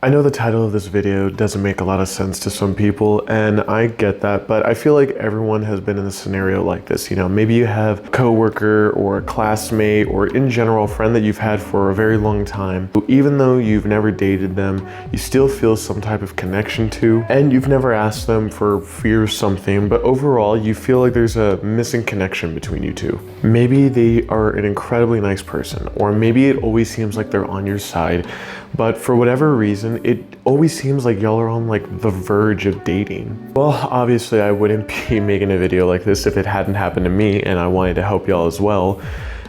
I know the title of this video doesn't make a lot of sense to some people, and I get that, but I feel like everyone has been in a scenario like this. You know, maybe you have a coworker or a classmate or in general a friend that you've had for a very long time, who even though you've never dated them, you still feel some type of connection to, and you've never asked them for fear of something, but overall you feel like there's a missing connection between you two. Maybe they are an incredibly nice person, or maybe it always seems like they're on your side, but for whatever reason, it always seems like y'all are on like the verge of dating. Well, obviously I wouldn't be making a video like this if it hadn't happened to me and I wanted to help y'all as well.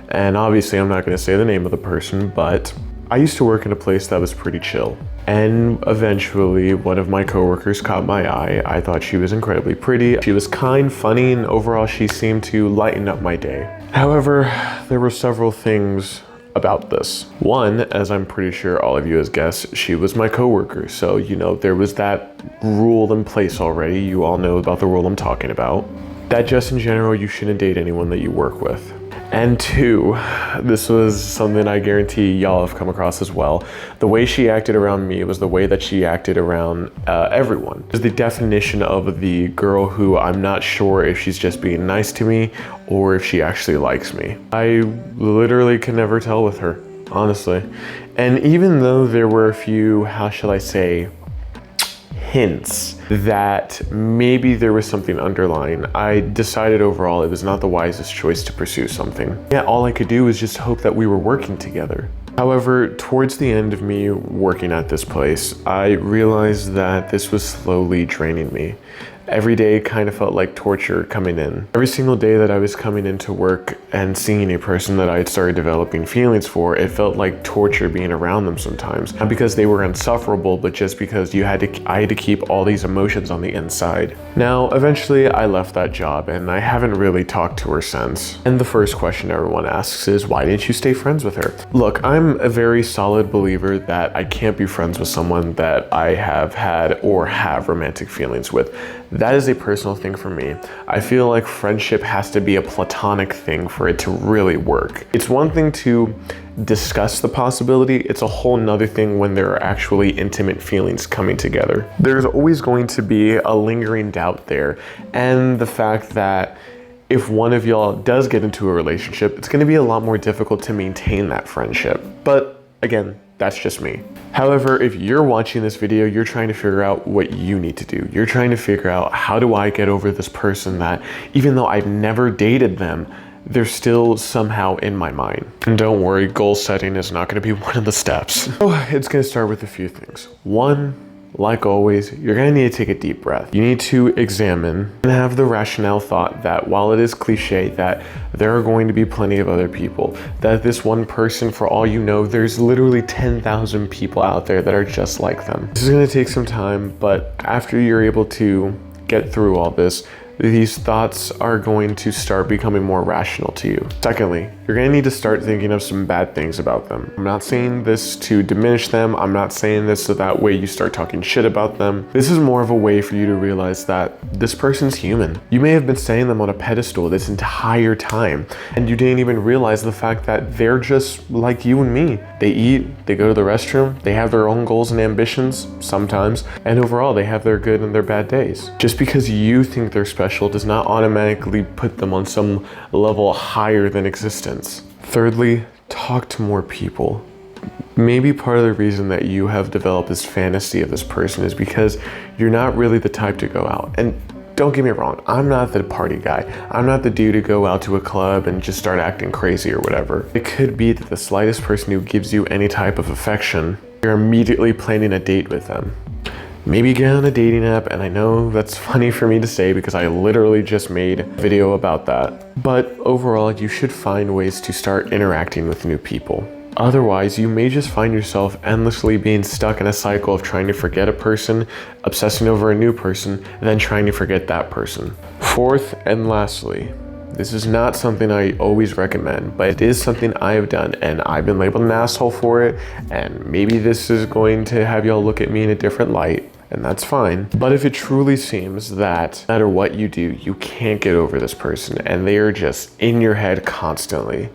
And obviously I'm not going to say the name of the person, but I used to work in a place that was pretty chill. And eventually one of my coworkers caught my eye. I thought she was incredibly pretty. She was kind, funny, and overall she seemed to lighten up my day. However, there were several things about this. One, as I'm pretty sure all of you has guessed, she was my coworker. So, you know, there was that rule in place already. You all know about the rule I'm talking about. That just in general, you shouldn't date anyone that you work with. And two, this was something I guarantee y'all have come across as well. The way she acted around me was the way that she acted around everyone. It's the definition of the girl who I'm not sure if she's just being nice to me or if she actually likes me. I literally can never tell with her, honestly. And even though there were a few, how shall I say, hints that maybe there was something underlying, I decided overall it was not the wisest choice to pursue something. Yeah, all I could do was just hope that we were working together. However, towards the end of me working at this place, I realized that this was slowly draining me. Every day kind of felt like torture coming in. Every single day that I was coming into work and seeing a person that I had started developing feelings for, it felt like torture being around them sometimes. Not because they were insufferable, but just because I had to keep all these emotions on the inside. Now, eventually I left that job and I haven't really talked to her since. And the first question everyone asks is, why didn't you stay friends with her? Look, I'm a very solid believer that I can't be friends with someone that I have had or have romantic feelings with. That is a personal thing for me. I feel like friendship has to be a platonic thing for it to really work. It's one thing to discuss the possibility, it's a whole nother thing when there are actually intimate feelings coming together. There's always going to be a lingering doubt there, and the fact that if one of y'all does get into a relationship, it's going to be a lot more difficult to maintain that friendship. But again, that's just me. However, if you're watching this video, you're trying to figure out what you need to do. You're trying to figure out, how do I get over this person that, even though I've never dated them, they're still somehow in my mind. And don't worry, goal setting is not going to be one of the steps. So it's going to start with a few things. One, like always, you're going to need to take a deep breath. You need to examine and have the rationale thought that while it is cliche that there are going to be plenty of other people, that this one person, for all you know, there's literally 10,000 people out there that are just like them. This is going to take some time, but after you're able to get through all this, these thoughts are going to start becoming more rational to you. Secondly, you're going to need to start thinking of some bad things about them. I'm not saying this to diminish them. I'm not saying this so that way you start talking shit about them. This is more of a way for you to realize that this person's human. You may have been setting them on a pedestal this entire time, and you didn't even realize the fact that they're just like you and me. They eat, they go to the restroom, they have their own goals and ambitions sometimes, and overall they have their good and their bad days. Just because you think they're special does not automatically put them on some level higher than existence. Thirdly, talk to more people. Maybe part of the reason that you have developed this fantasy of this person is because you're not really the type to go out. And don't get me wrong, I'm not the party guy. I'm not the dude to go out to a club and just start acting crazy or whatever. It could be that the slightest person who gives you any type of affection, you're immediately planning a date with them. Maybe get on a dating app, and I know that's funny for me to say because I literally just made a video about that. But overall, you should find ways to start interacting with new people. Otherwise, you may just find yourself endlessly being stuck in a cycle of trying to forget a person, obsessing over a new person, and then trying to forget that person. Fourth and lastly, this is not something I always recommend, but it is something I have done, and I've been labeled an asshole for it, and maybe this is going to have y'all look at me in a different light, and that's fine. But if it truly seems that no matter what you do, you can't get over this person, and they are just in your head constantly,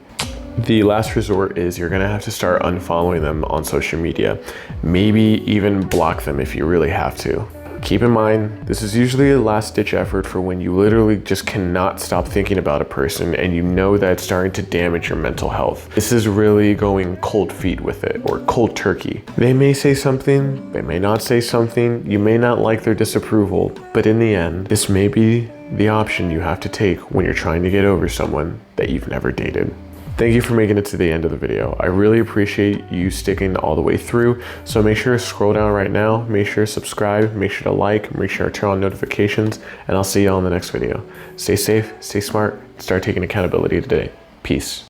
The last resort is you're gonna have to start unfollowing them on social media. Maybe even block them if you really have to. Keep in mind, this is usually a last ditch effort for when you literally just cannot stop thinking about a person and you know that it's starting to damage your mental health. This is really going cold feet with it, or cold turkey. They may say something, they may not say something, you may not like their disapproval, but in the end, this may be the option you have to take when you're trying to get over someone that you've never dated. Thank you for making it to the end of the video. I really appreciate you sticking all the way through. So make sure to scroll down right now, make sure to subscribe, make sure to like, make sure to turn on notifications, and I'll see you all in the next video. Stay safe, stay smart, start taking accountability today. Peace.